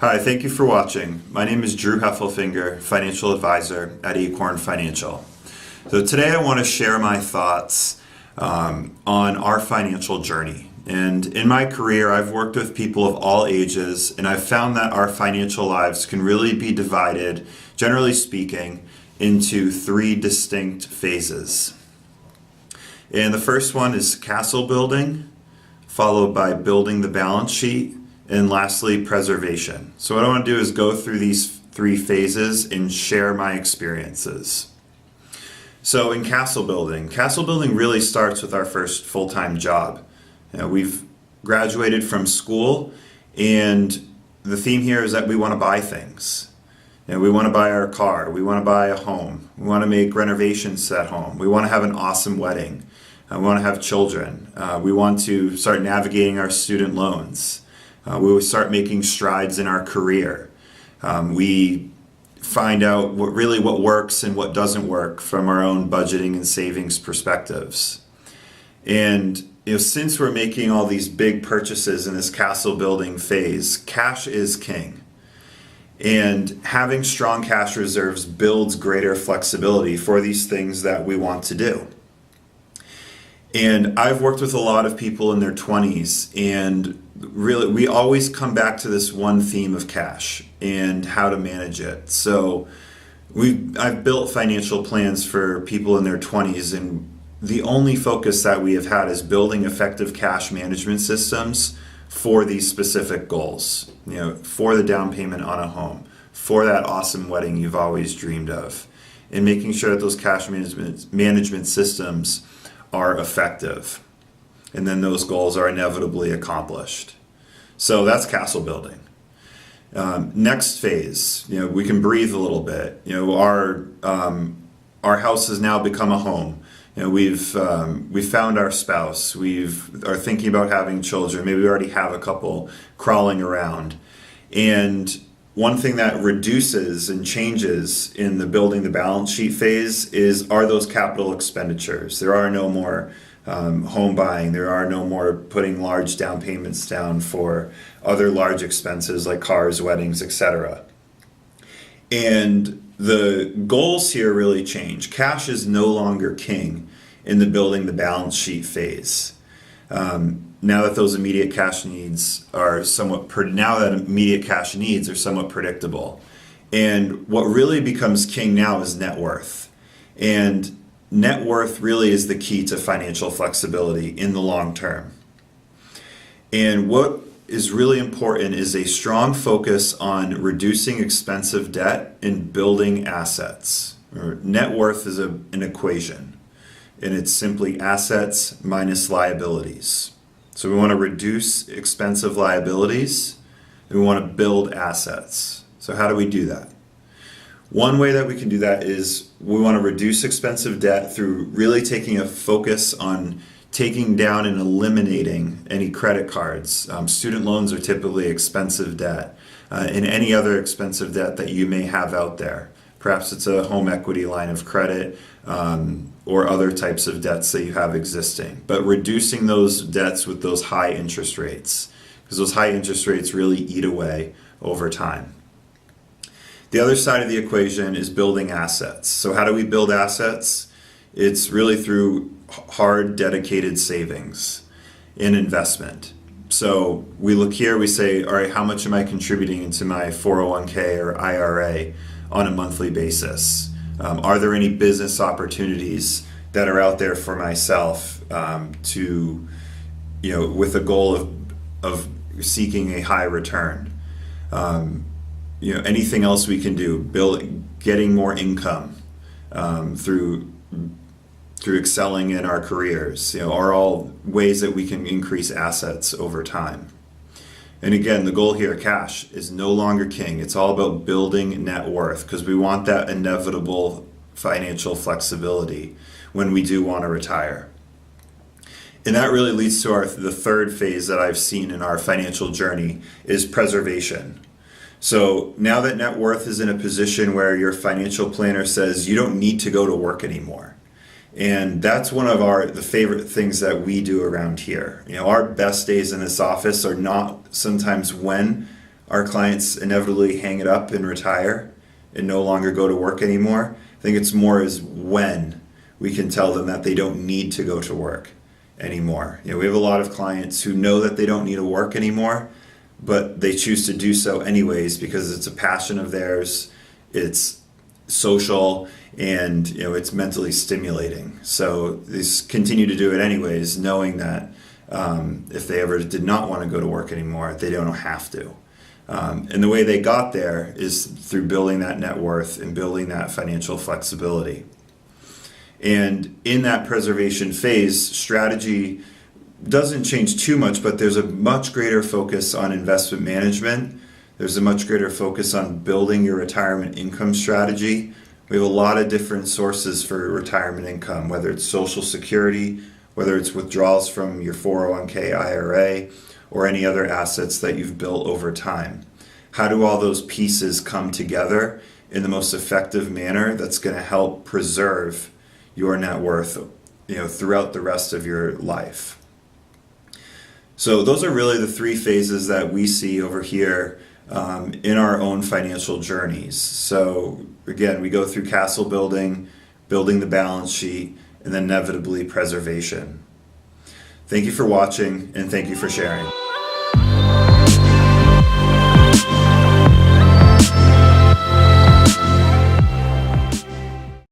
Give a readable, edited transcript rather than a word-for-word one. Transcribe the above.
Hi, thank you for watching. My name is Drew Heffelfinger, Financial Advisor at Acorn Financial. So today I want to share my thoughts on our financial journey. And in my career, I've worked with people of all ages, and I've found that our financial lives can really be divided, generally speaking, into three distinct phases. And the first one is castle building, followed by building the balance sheet, and lastly, preservation. So what I want to do is go through these three phases and share my experiences. So in castle building really starts with our first full-time job. We've graduated from school, and the theme here is that we want to buy things. We want to buy our car, we want to buy a home, we want to make renovations at home, we want to have an awesome wedding, we want to have children, we want to start navigating our student loans. We will start making strides in our career. We find out what works and what doesn't work from our own budgeting and savings perspectives. And since we're making all these big purchases in this castle building phase, cash is king. And having strong cash reserves builds greater flexibility for these things that we want to do. And I've worked with a lot of people in their 20s, and really we always come back to this one theme of cash and how to manage it. So I've built financial plans for people in their 20s, and the only focus that we have had is building effective cash management systems for these specific goals. For the down payment on a home, for that awesome wedding you've always dreamed of, and making sure that those cash management systems are effective, and then those goals are inevitably accomplished. So that's castle building. Next phase, we can breathe a little bit. Our house has now become a home. We've found our spouse. Are thinking about having children. Maybe we already have a couple crawling around. And one thing that reduces and changes in the building the balance sheet phase are those capital expenditures. There are no more home buying. There are no more putting large down payments down for other large expenses like cars, weddings, etc. And the goals here really change. Cash is no longer king in the building the balance sheet phase. Now that those immediate cash needs are somewhat predictable. And what really becomes king now is net worth. And net worth really is the key to financial flexibility in the long term. And what is really important is a strong focus on reducing expensive debt and building assets. Net worth is an equation, and it's simply assets minus liabilities. So we want to reduce expensive liabilities, and we want to build assets. So how do we do that? One way that we can do that is we want to reduce expensive debt through really taking a focus on taking down and eliminating any credit cards. Student loans are typically expensive debt, and any other expensive debt that you may have out there. Perhaps it's a home equity line of credit, or other types of debts that you have existing. But reducing those debts with those high interest rates, because those high interest rates really eat away over time. The other side of the equation is building assets. So how do we build assets? It's really through hard, dedicated savings and investment. So we look here, we say, all right, how much am I contributing into my 401k or IRA on a monthly basis? Are there any business opportunities that are out there for myself with a goal of seeking a high return? Anything else we can do, getting more income through excelling in our careers, are all ways that we can increase assets over time. And again, the goal here, cash, is no longer king. It's all about building net worth, because we want that inevitable financial flexibility when we do want to retire. And that really leads to the third phase that I've seen in our financial journey is preservation. So now that net worth is in a position where your financial planner says you don't need to go to work anymore. And that's one of the favorite things that we do around here. Our best days in this office are not sometimes when our clients inevitably hang it up and retire and no longer go to work anymore. I think it's more as when we can tell them that they don't need to go to work anymore. We have a lot of clients who know that they don't need to work anymore, but they choose to do so anyways because it's a passion of theirs, it's social, and it's mentally stimulating. So they continue to do it anyways, knowing that if they ever did not want to go to work anymore, they don't have to. And the way they got there is through building that net worth and building that financial flexibility. And in that preservation phase, strategy doesn't change too much, but there's a much greater focus on investment management. There's a much greater focus on building your retirement income strategy. We have a lot of different sources for retirement income, whether it's Social Security, whether it's withdrawals from your 401k IRA, or any other assets that you've built over time. How do all those pieces come together in the most effective manner that's going to help preserve your net worth, throughout the rest of your life? So those are really the three phases that we see over here in our own financial journeys. So again, we go through castle building, building the balance sheet, and then inevitably preservation. Thank you for watching, and thank you for sharing.